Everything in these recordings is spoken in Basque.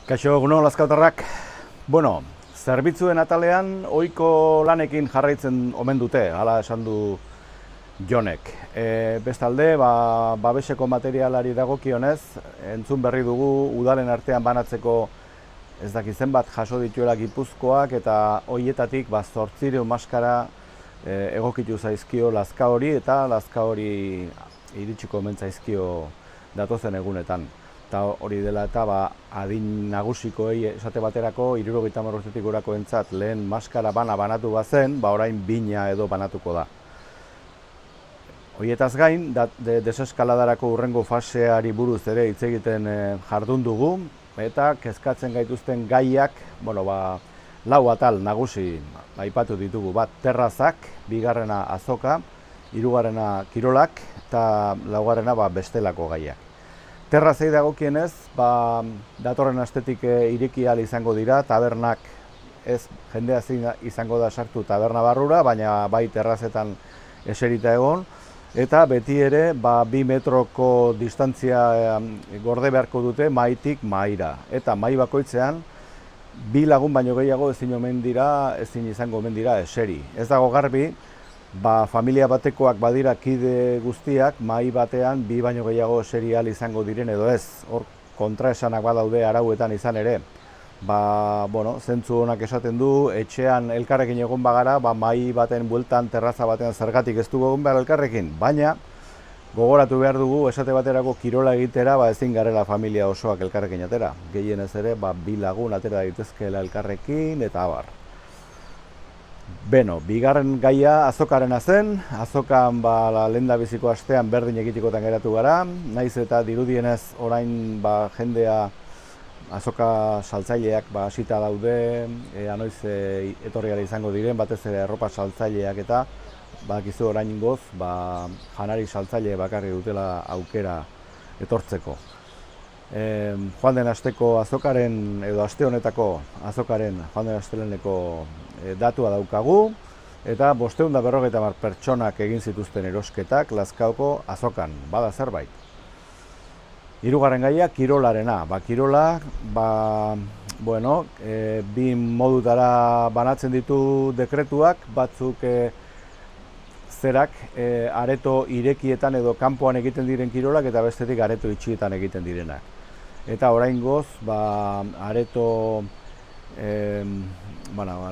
Kaixo, egunon lazkautarrak. Bueno, zerbitzuen atalean ohiko lanekin jarraitzen omen dute, hala esan du Jonek. Bestalde, babeseko materialari dagokionez, entzun berri dugu udalen artean banatzeko ez dakit zenbat jaso dituela Gipuzkoak eta hoietatik 800 maskara egokitu zaizkio Lazkaori eta Lazkaori iritsiko omen zaizkio datozen egunetan. Eta hori dela eta adin nagusikoei esate baterako 70 urtetik gorakoentzat lehen maskara banatu bazen, orain bina edo banatuko da. Horietaz gain, deseskaladarako hurrengo faseari buruz ere hitz egiten jardun dugu, eta kezkatzen gaituzten gaiak, lau atal nagusi aipatu ditugu. Bat, terrazak, bigarrena azoka, hirugarrena kirolak, eta laugarrena bestelako gaiak. Terrazei dagokienez, datorren astetik ireki ahal izango dira, tabernak ez jendea izango da sartu taberna barrura, baina bai terrazetan eserita egon, eta beti ere 2 metroko distantzia gorde beharko dute maitik maira. Eta mai bakoitzean 2 lagun baino gehiago ezin izango omen dira eseri. Ez dago garbi, familia batekoak badira kide guztiak, mai batean 2 baino gehiago eseri ahal izango diren edo ez. Hor kontraesanak badaude arauetan izan ere. Zentzu honak esaten du, etxean elkarrekin egon bagara, mai baten bueltan, terraza batean zergatik ez dugu egon behar elkarrekin. Baina, gogoratu behar dugu, esate baterako kirola egitera, ezin garela familia osoak elkarrekin atera. Gehienez ere, 2 lagun atera daitezkeela elkarrekin, eta abar. Bigarren gaia azokarena zen, azokan lehendabiziko astean berdin egitikotan geratu gara, naiz eta dirudienez orain jendea azoka saltzaileak hasita daude, anoiz etorriara izango diren, batez ere erropa saltzaileak eta badakizu oraingoz janari saltzaile bakarri dutela aukera etortzeko. Joan den asteko azokaren, edo aste honetako azokaren joan den asteleneko datua daukagu, eta 550 pertsonak egin zituzten erosketak Lazkaoko azokan, bada zerbait. Hirugarren gaia, kirolarena. Kirolak, 2 modutara banatzen ditu dekretuak, batzuk areto irekietan edo kanpoan egiten diren kirolak eta bestetik areto itxietan egiten direnak. Eta oraingoz, areto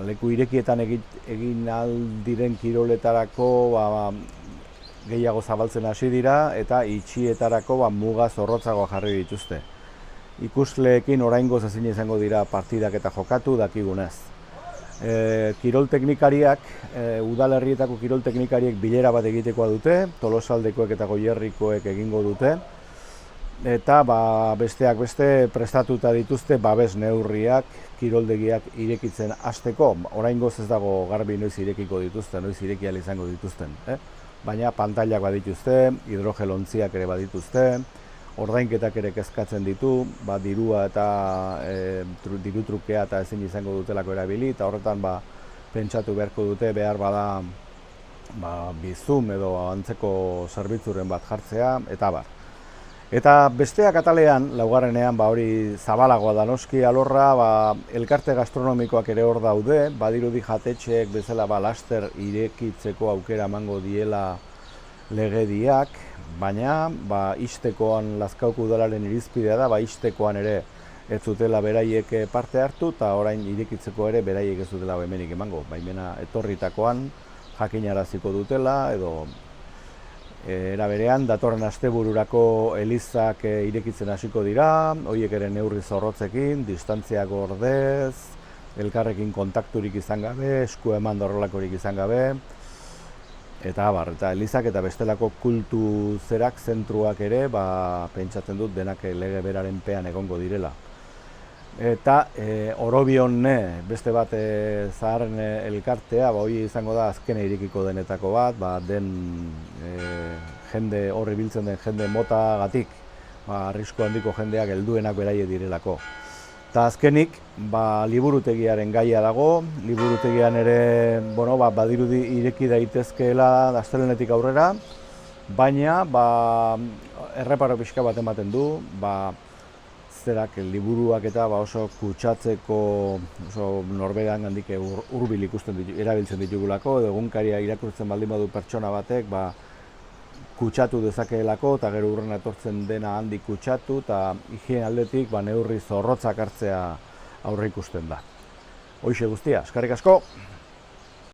leku irekietan egin ahal diren kiroletarako gehiago zabaltzen hasi dira eta itxietarako muga zorrotzagoa jarri dituzte. Ikusleekin oraingoz ezin izango dira partidak eta jokatu dakigunez. Kirol teknikariak, udalerrietako kirol teknikariek bilera bat egitekoa dute, Tolosaldekoek eta Goierrikoek egingo dute, eta besteak beste prestatuta dituzte babes neurriak kiroldegiak irekitzen hasteko. Oraingoz ez dago garbi noiz irekiko dituzten, noiz ireki ahal izango dituzten. Baina pantailak badituzte, hidrogelontziak ere badituzte, ordainketak ere kezkatzen ditu, dirua eta diru trukea eta ezin izango dutelako erabili, eta horretan pentsatu beharko dute behar bada bizum edo antzeko zerbitzuren bat jartzea, eta bar. Eta besteak atalean, laugarrenean hori zabalagoa da noski alorra, elkarte gastronomikoak ere hor daude, badirudi jatetxeek bezala laster irekitzeko aukera emango diela legediak, baina ixtekoan Lazkauko udalaren irizpidea da, ixtekoan ere ez zutela beraiek parte hartu, eta orain irekitzeko ere beraiek ez dutela hemenik emango. Baimena etorritakoan jakinaraziko dutela, edo era berean, datorren astebururako elizak irekitzen hasiko dira, horiek ere neurri zorrotzekin, distantzia gordez, elkarrekin kontakturik izan gabe, esku eman horrelakorik izan gabe, eta elizak eta bestelako kultu zentruak ere, pentsatzen dut denak lege beraren pean egongo direla. Eta Orobion beste bat zaharren elkartea, hori izango da azkene irekiko denetako bat, den jende horri biltzen den jende motagatik, arrisku handiko jendeak helduenak beraie direlako. Eta azkenik, liburutegiaren gaia dago, liburutegian ere, badirudi ireki daitezkeela astelehenetik aurrera, baina erreparo pixka bat ematen du, zerak liburuak eta oso kutsatzeko, oso norberan handik hurbil ikusten erabiltzen ditugulako, edo egunkaria irakurtzen baldin badu pertsona batek, kutsatu dezakeelako, eta gero urren etortzen dena handik kutsatu, eta higien aldetik neurri zorrotzak hartzea aurre ikusten da. Hoxe guztia, eskerrik asko!